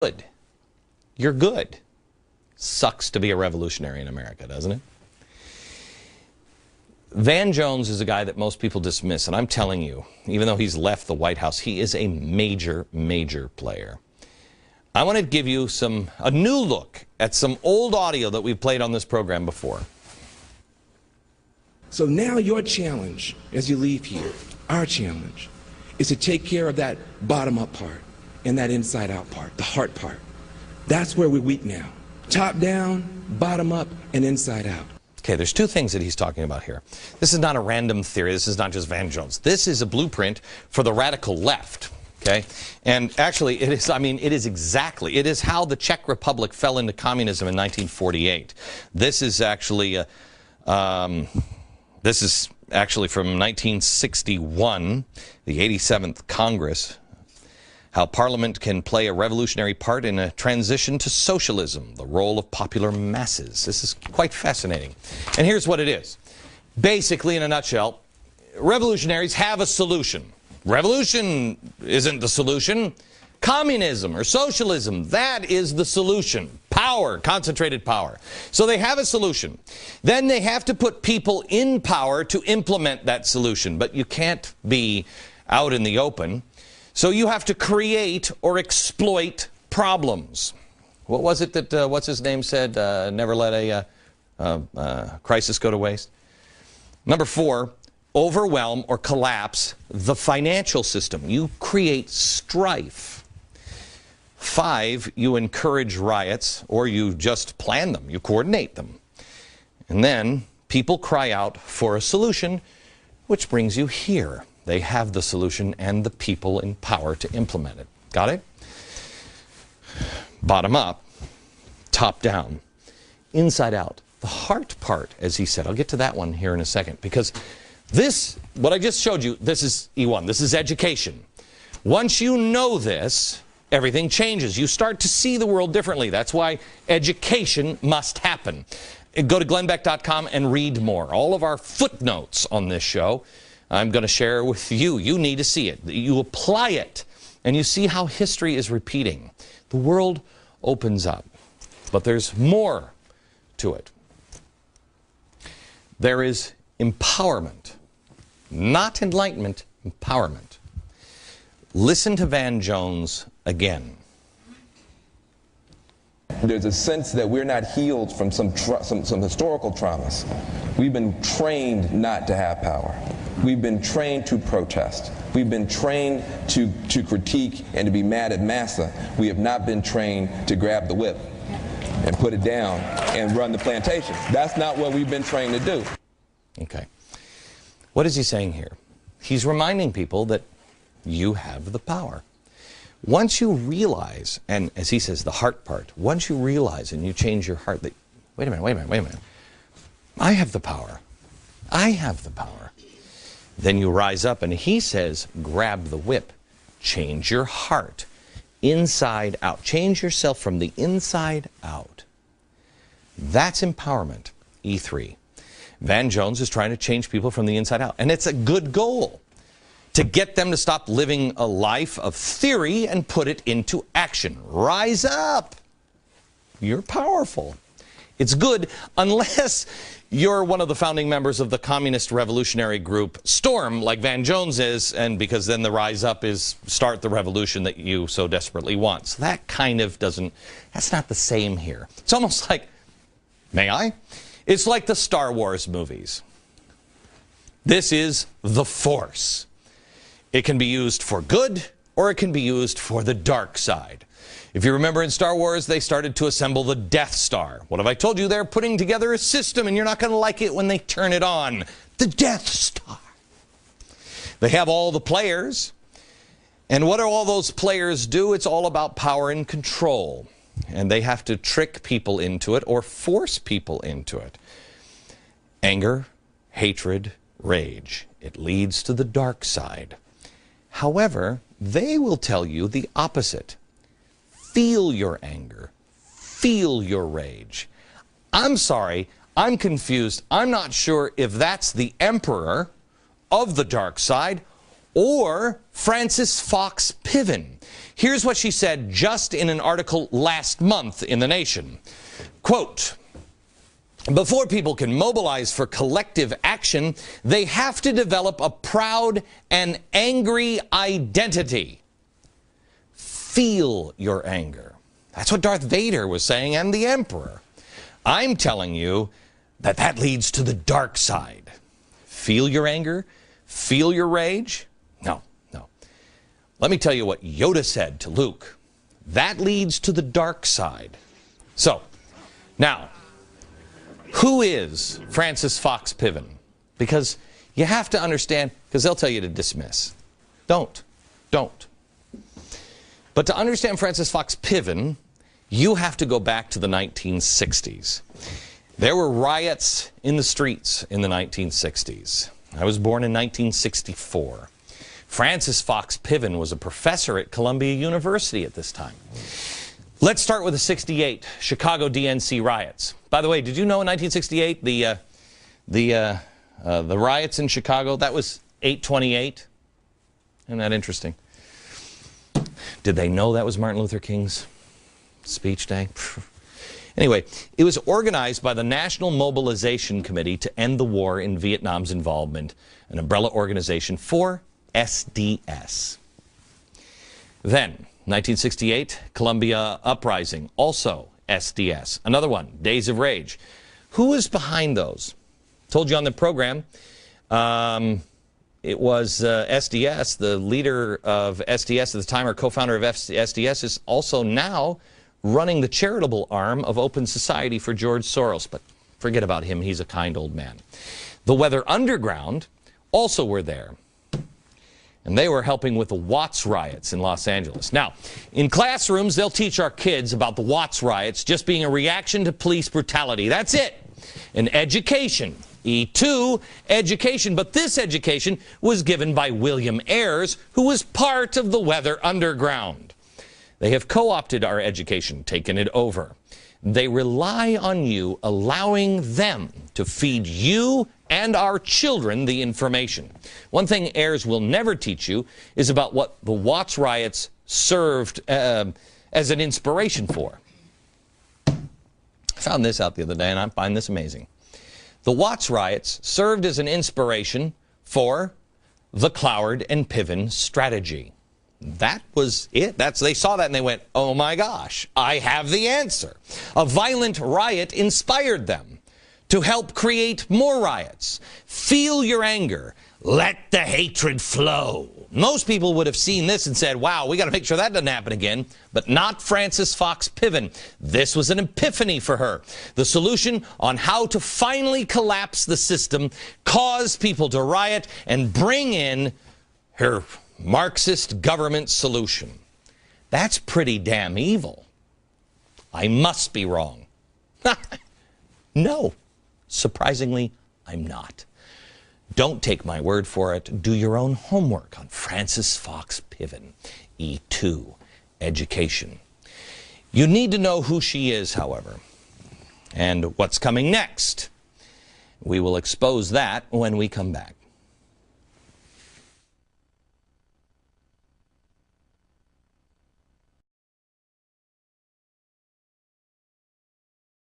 good. You're good. Sucks to be a revolutionary in America, doesn't it? Van Jones is a guy that most people dismiss, and I'm telling you, even though he's left the White House, he is a major, major player. I want to give you a new look at some old audio that we've played on this program before. So now your challenge as you leave here, our challenge, is to take care of that bottom-up part and that inside-out part, the heart part. That's where we're weak now. Top down, bottom up, and inside out. Okay, there's two things that he's talking about here. This is not a random theory. This is not just Van Jones. This is a blueprint for the radical left. Okay, and actually it is, it is exactly, it is how the Czech Republic fell into communism in 1948. This is actually from 1961, the 87th Congress, how Parliament can play a revolutionary part in a transition to socialism, the role of popular masses. This is quite fascinating. And here's what it is. Basically, in a nutshell, revolutionaries have a solution. Revolution isn't the solution. Communism or socialism, that is the solution. Power, concentrated power. So they have a solution. Then they have to put people in power to implement that solution. But you can't be out in the open. So you have to create or exploit problems. What was it that, what's his name said, never let a crisis go to waste? Number 4, overwhelm or collapse the financial system. You create strife. 5, you encourage riots, or you just plan them. You coordinate them. And then people cry out for a solution, which brings you here. They have the solution and the people in power to implement it. Got it? Bottom up, top down, inside out. The heart part, as he said. I'll get to that one here in a second, because this, what I just showed you, this is E1. This is education. Once you know this, everything changes. You start to see the world differently. That's why education must happen. Go to glennbeck.com and read more. All of our footnotes on this show, I'm going to share with you. You need to see it. You apply it, and you see how history is repeating. The world opens up, but there's more to it. There is empowerment. Not enlightenment, empowerment. Listen to Van Jones again. There's a sense that we're not healed from some historical traumas. We've been trained not to have power. We've been trained to protest. We've been trained to critique and to be mad at massa. We have not been trained to grab the whip and put it down and run the plantation. That's not what we've been trained to do. Okay. What is he saying here? He's reminding people that you have the power. Once you realize, and as he says, the heart part, once you realize and you change your heart that, wait a minute, I have the power. I have the power. Then you rise up, and he says, grab the whip. Change your heart. Inside out. Change yourself from the inside out. That's empowerment. E3. Van Jones is trying to change people from the inside out. And it's a good goal. To get them to stop living a life of theory and put it into action. Rise up. You're powerful. It's good unless you're one of the founding members of the communist revolutionary group Storm, like Van Jones is, and because then the rise up is start the revolution that you so desperately want. So that kind of doesn't, that's not the same here. It's almost like, may I? It's like the Star Wars movies. This is the Force. It can be used for good, or it can be used for the dark side. If you remember in Star Wars, they started to assemble the Death Star. What have I told you? They're putting together a system, and you're not going to like it when they turn it on. The Death Star. They have all the players. And what do all those players do? It's all about power and control. And they have to trick people into it or force people into it. Anger, hatred, rage. It leads to the dark side. However, they will tell you the opposite. Feel your anger. Feel your rage. I'm sorry, I'm confused. I'm not sure if that's the emperor of the dark side or Francis Fox Piven. Here's what she said just in an article last month in The Nation. Quote, before people can mobilize for collective action, they have to develop a proud and angry identity. Feel your anger. That's what Darth Vader was saying, and the Emperor. I'm telling you that that leads to the dark side. Feel your anger? Feel your rage? No, no. Let me tell you what Yoda said to Luke. That leads to the dark side. So, now, who is Frances Fox Piven? Because you have to understand, because they'll tell you to dismiss. Don't. But to understand Frances Fox Piven, you have to go back to the 1960s. There were riots in the streets in the 1960s. I was born in 1964. Frances Fox Piven was a professor at Columbia University at this time. Let's start with the 68 Chicago DNC riots. By the way, did you know in 1968 the riots in Chicago, that was 8/28? Isn't that interesting? Did they know that was Martin Luther King's speech day? Anyway, it was organized by the National Mobilization Committee to End the War in Vietnam's Involvement, an umbrella organization for SDS. Then, 1968, Columbia Uprising, also SDS. Another one, Days of Rage. Who was behind those? Told you on the program, it was SDS. The leader of SDS at the time, or co-founder of SDS, is also now running the charitable arm of Open Society for George Soros. But forget about him, he's a kind old man. The Weather Underground also were there. And they were helping with the Watts riots in Los Angeles. Now, in classrooms, they'll teach our kids about the Watts riots just being a reaction to police brutality. That's it. An education. E2, education. But this education was given by William Ayers, who was part of the Weather Underground. They have co-opted our education, taken it over. They rely on you, allowing them to feed you and our children the information. One thing Ayers will never teach you is about what the Watts riots served as an inspiration for. I found this out the other day, and I find this amazing. The Watts riots served as an inspiration for the Cloward and Piven strategy. That was it. They saw that and they went, oh my gosh, I have the answer. A violent riot inspired them to help create more riots. Feel your anger. Let the hatred flow. Most people would have seen this and said, wow, we got to make sure that doesn't happen again. But not Frances Fox Piven. This was an epiphany for her. The solution on how to finally collapse the system, cause people to riot, and bring in her Marxist government solution. That's pretty damn evil. I must be wrong. No. Surprisingly, I'm not. Don't take my word for it. Do your own homework on Frances Fox Piven, E2, education. You need to know who she is, however, and what's coming next. We will expose that when we come back.